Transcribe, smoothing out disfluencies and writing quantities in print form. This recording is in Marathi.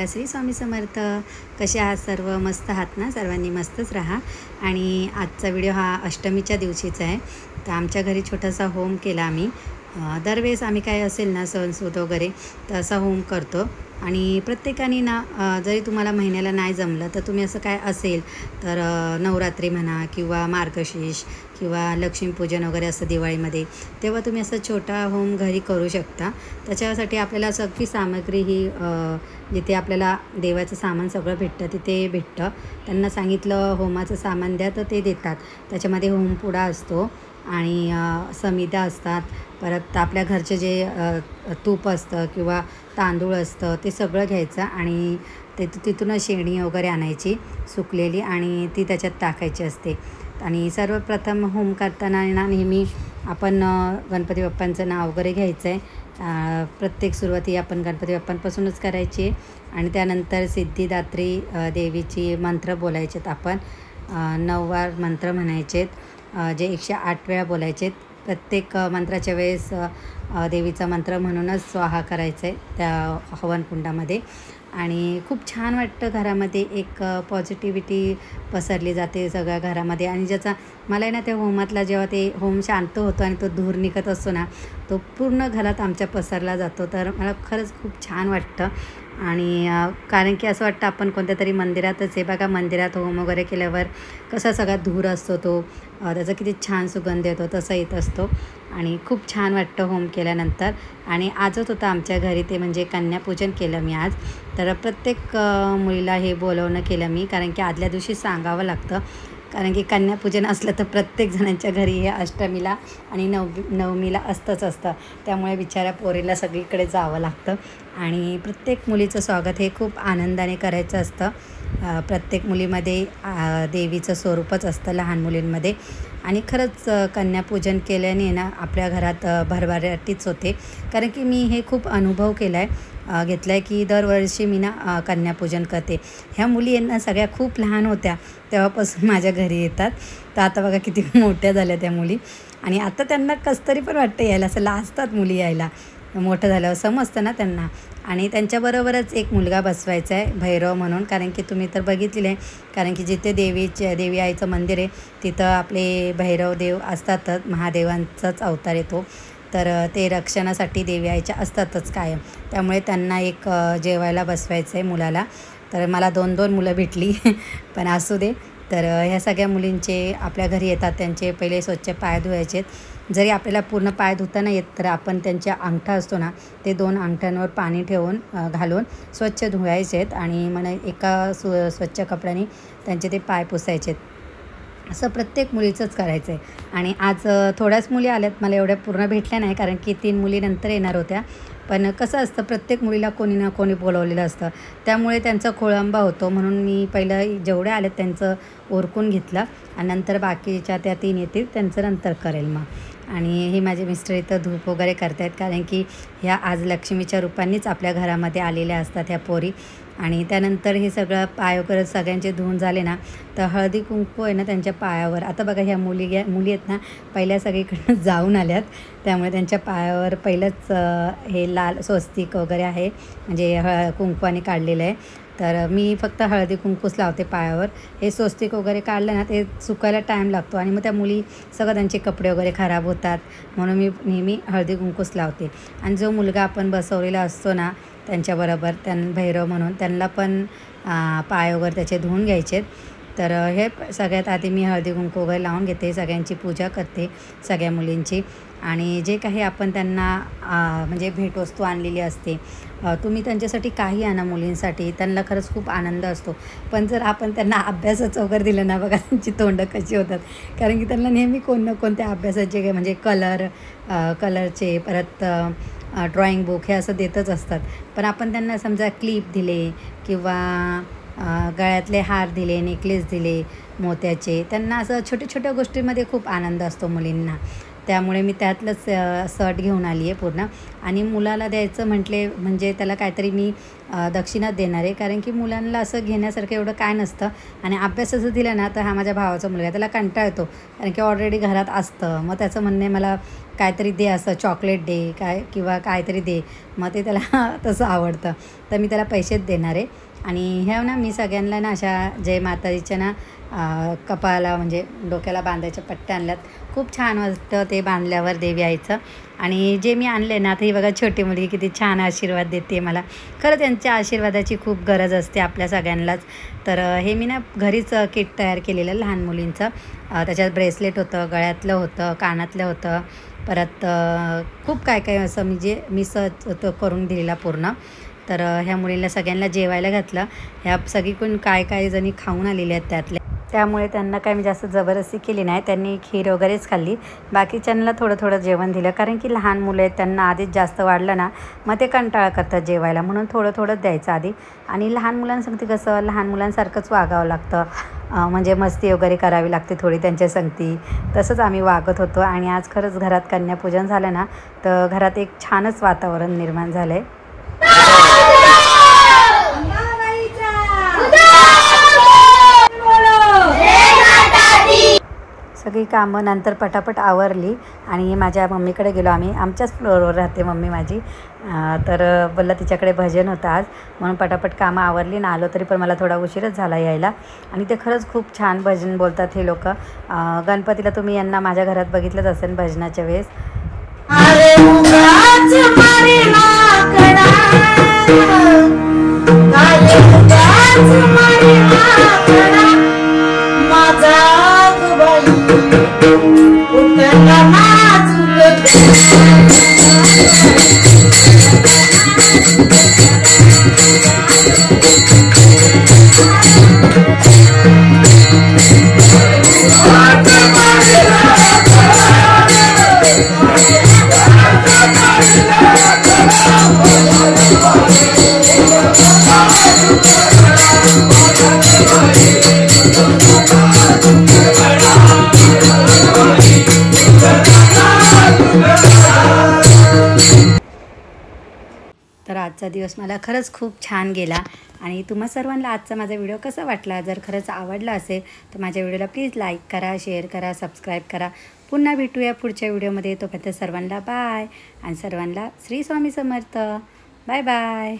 विठ्ठला श्री स्वामी समर्थ. कसे आहात सर्व? मस्त आहात ना? सर्वांनी मस्तच राहा. आणि आजचा व्हिडिओ हा अष्टमीच्या दिवशीचा आहे. तर आमच्या घरी छोटासा होम केला आम्ही. दरवेळेस आम्ही काय असेल ना सणसूद वगैरे तर असा होम करतो. आणि प्रत्येकाने ना जरी तुम्हाला महिन्याला नाही जमलं तर तुम्ही असं काय असेल तर नवरात्री म्हणा किंवा मार्गशीर्ष किंवा लक्ष्मीपूजन वगैरे असं दिवाळीमध्ये, तेव्हा तुम्ही असं छोटा होम घरी करू शकता. त्याच्यासाठी आपल्याला सगळी सामग्री ही जिथे आपल्याला देवाचं सामान सगळं भेटतं तिथे भेटतं. त्यांना सांगितलं होमाचं सामान द्या तर ते देतात. त्याच्यामध्ये होमपुडा असतो आणि समिधा असतात. परत आपल्या घरचे जे तूप असतं किंवा तांदूळ असतं ते सगळं घ्यायचं आणि तिथूनच शेणी वगैरे आणायची सुकलेली आणि ती त्याच्यात टाकायची असते. आणि सर्वप्रथम होम करताना ना नेहमी आपण गणपती बाप्पांचं नाव वगैरे घ्यायचं आहे. प्रत्येक सुरुवाती आपण गणपती बाप्पांपासूनच करायची आहे. आणि त्यानंतर सिद्धिदात्री देवीची मंत्र बोलायचेत. आपण 9 वार मंत्र म्हणायचेत, जे 108 वेळा बोलायचेत. प्रत्येक मंत्राच्या वेळेस देवीचा मंत्र म्हणूनच स्वाहा करायचं आहे त्या हवनकुंडामध्ये. आणि खूप छान वाटतं. घरामध्ये एक पॉझिटिव्हिटी पसरली जाते सगळ्या घरामध्ये. आणि ज्याचा मला आहे ना त्या होमातला जेव्हा ते होम शांत होतो आणि तो धूर निघत असतो ना, तो पूर्ण घरात आमच्या पसरला जातो. तर मला खरंच खूप छान वाटतं. आणि कारण की असं वाटतं आपण कोणत्या तरी मंदिरातच आहे. बघा, मंदिरात होम वगैरे केल्यावर कसा सगळा धूर असतो, तो त्याचा किती छान सुगंध येतो, तसा येत असतो. आणि खूप छान वाटतं होम केल्यानंतर. आणि आजच होतं आमच्या घरी ते म्हणजे कन्यापूजन केलं मी आज. तर प्रत्येक मुलीला हे बोलवणं केलं मी, कारण की आदल्या दिवशी सांगावं लागतं. कारण की कन्यापूजन असलं तर प्रत्येक जणांच्या घरी हे अष्टमीला आणि नवमीला असतं. त्यामुळे बिचाऱ्या पोरीला सगळीकडे जावं लागतं. आणि प्रत्येक मुलीचं स्वागत हे खूप आनंदाने करायचं असतं. प्रत्येक मुलीमध्ये देवीचं स्वरूपच असतं लहान मुलींमध्ये. आणि खरंच कन्यापूजन केल्याने ना आपल्या घरात भरभराटीच होते. कारण की मी हे खूप अनुभव घेतला आहे की दरवर्षी मी ना कन्यापूजन करते. ह्या मुली यांना सगळ्या खूप लहान होत्या तेव्हापासून माझ्या घरी येतात. तर आता बघा किती मोठ्या झाल्या त्या मुली. आणि आता त्यांना कसतरी पण वाटतं यायला, असं लाजतात मुली यायला. मोठं झाल्यावर समजतं ना त्यांना. आणि त्यांच्याबरोबरच एक मुलगा बसवायचा आहे भैरव म्हणून. कारण की तुम्ही तर बघितलेलं आहे, कारण की जिथे देवी आईचं मंदिर आहे तिथं आपले भैरव देव असतातच. महादेवांचाच अवतार येतो. तर ते रक्षणासाठी देवी आईच्या असतातच कायम. त्यामुळे त्यांना एक जेवायला बसवायचं आहे मुलाला. तर मला 2 मुलं भेटली पण असू दे. तर ह्या सगळ्या मुलींचे आपल्या घरी येतात, त्यांचे पहिले स्वच्छ पाय धुवायचे. जरी आपल्याला पूर्ण पाय धुता नाही येत तर आपण त्यांच्या अंगठा असतो ना, ते 2 अंगठ्यांवर पाणी ठेवून घालून स्वच्छ धुवायचेत. आणि मला एका स्वच्छ कपड्याने त्यांचे ते पाय पुसायचेत. असं प्रत्येक मुलीचंच करायचं आहे. आणि आज थोड्याच मुली आल्यात, मला एवढ्या पूर्ण भेटल्या नाही कारण की 3 मुली नंतर येणार होत्या. पण कसं असतं, प्रत्येक मुलीला कोणी ना कोणी बोलवलेलं असतं, त्यामुळे त्यांचा खोळंबा होतो. म्हणून मी पहिलं जेवढ्या आल्यात त्यांचं ओरकून घेतलं आणि नंतर बाकीच्या त्या 3 येतील त्यांचं नंतर करेल मग. आणि हे माझे मिस्टर इथं धूप वगैरे करत आहेत, कारण की ह्या आज लक्ष्मीच्या रूपांनीच आपल्या घरामध्ये आलेल्या असतात ह्या पोरी. आणि त्यानंतर हे सगळं पाय वगैरे सगळ्यांचे धुवून झाले ना, तर हळदी कुंकू आहे ना त्यांच्या पायावर. आता बघा ह्या मुली आहेत ना, पहिल्या सगळीकडनं जाऊन आल्यात, त्यामुळे त्यांच्या पायावर पहिलंच हे लाल स्वस्तिक वगैरे आहे, म्हणजे कुंकवाने काढलेलं आहे. तर मी फक्त हळदी कुंकूच लावते पायावर. हे स्वस्तिक वगैरे काढलं ना ते सुकायला टाईम लागतो आणि मग त्या मुली सगळं त्यांचे कपडे वगैरे खराब होतात. म्हणून मी नेहमी हळदी कुंकूच लावते. आणि जो मुलगा आपण बसवलेला असतो ना त्यांच्याबरोबर, भैरव म्हणून, त्यांना पण पाय वगैरे त्याचे धुवून घ्यायचेत. तर हे सगळ्यात आधी मी हळदी कुंकू वगैरे लावून घेते, सगळ्यांची पूजा करते, सगळ्या मुलींची. आणि जे काही आपण त्यांना म्हणजे भेटवस्तू आणलेली असते, तुम्ही त्यांच्यासाठी काही आणा मुलींसाठी, त्यांना खरंच खूप आनंद असतो. पण जर आपण त्यांना अभ्यासाचं वगैरे दिलं ना, बघा त्यांची तोंडं कशी होतात. कारण की त्यांना नेहमी कोण ना कोणत्या अभ्यासाचे म्हणजे कलरचे परत ड्रॉइंग बुक हे असं देतच असतात. पण आपण त्यांना समजा क्लिप दिले किंवा गळ्यातले हार दिले, नेकलेस दिले मोत्याचे, त्यांना असं छोट्या छोट्या गोष्टींमध्ये खूप आनंद असतो मुलींना. त्यामुळे मी त्यातलंच सर्ट घेऊन आली आहे पूर्ण. आणि मुलाला द्यायचं म्हटले म्हणजे त्याला काहीतरी मी दक्षिणाच देणार आहे, कारण की मुलांना असं घेण्यासारखं एवढं काय नसतं. आणि अभ्यासाचं दिलं ना तर हा माझ्या भावाचा मुलगा त्याला कंटाळा येतो, कारण की ऑलरेडी घरात असतं. मग त्याचं म्हणणे मला काहीतरी दे, असं चॉकलेट दे काय किंवा काहीतरी दे, मग ते त्याला तसं आवडतं. तर मी त्याला पैसेच देणार आहे. आणि ह्या ना मी सगळ्यांना ना अशा जय माताजीच्या ना कपाळाला म्हणजे डोक्याला बांधायच्या पट्ट्या आणल्यात. खूप छान वाटतं ते बांधल्यावर देवी आईचं. आणि जे मी आणले ना तर ही बघा छोटी मुलगी किती छान आशीर्वाद देते मला. खरं त्यांच्या आशीर्वादाची खूप गरज असते आपल्या सगळ्यांनाच. तर हे मी ना घरीच किट तयार केलेलं लहान मुलींचं. त्याच्यात ब्रेसलेट होतं, गळ्यातलं होतं, कानातलं होतं, परत खूप काय काय असं म्हणजे मी करून दिलेला पूर्ण. तर ह्या मुलींना सगळ्यांना जेवायला घातलं. ह्या सगळीकडून काय काय जणी खाऊन आलेल्या आहेत त्यातल्या, त्यामुळे त्यांना काय मी जास्त जबरदस्ती केली नाही. त्यांनी खीर वगैरेच खाल्ली. बाकीच्यांना थोडं थोडं जेवण दिलं, कारण की लहान मुलं आहेत, त्यांना आधीच जास्त वाढलं ना मग ते कंटाळा करतात जेवायला, म्हणून थोडं थोडंच द्यायचं आधी. आणि लहान मुलांसंगती कसं लहान मुलांसारखंच वागावं लागतं, म्हणजे मस्ती वगैरे करावी लागते थोडी त्यांच्या संगती. तसंच आम्ही वागत होतो. आणि आज खरंच घरात कन्यापूजन झालं ना तर घरात एक छानच वातावरण निर्माण झालं आहे. सगळी कामं नंतर पटापट आवरली आणि माझ्या मम्मीकडे गेलो आम्ही. आमच्याच फ्लोअरवर राहते मम्मी माझी. तर बोलला तिच्याकडे भजन होतं आज, म्हणून पटापट कामं आवरली ना आलो. तरी पण मला थोडा उशीरच झाला यायला. आणि ते खरंच खूप छान भजन बोलतात हे लोक. गणपतीला तुम्ही यांना माझ्या घरात बघितलंच असेल भजनाच्या वेळेस. तर आजचा दिवस मला खरंच खूप छान गेला. आणि तुम्हा सर्वांना आजचा माझा व्हिडिओ कसा वाटला, जर खरंच आवडला असेल तर माझ्या व्हिडिओला प्लीज लाईक करा, शेअर करा, सबस्क्राईब करा. पुन्हा भेटूया पुढच्या व्हिडिओमध्ये. तोपर्यंत सर्वांना बाय आणि सर्वांना श्री स्वामी समर्थ. Bye bye.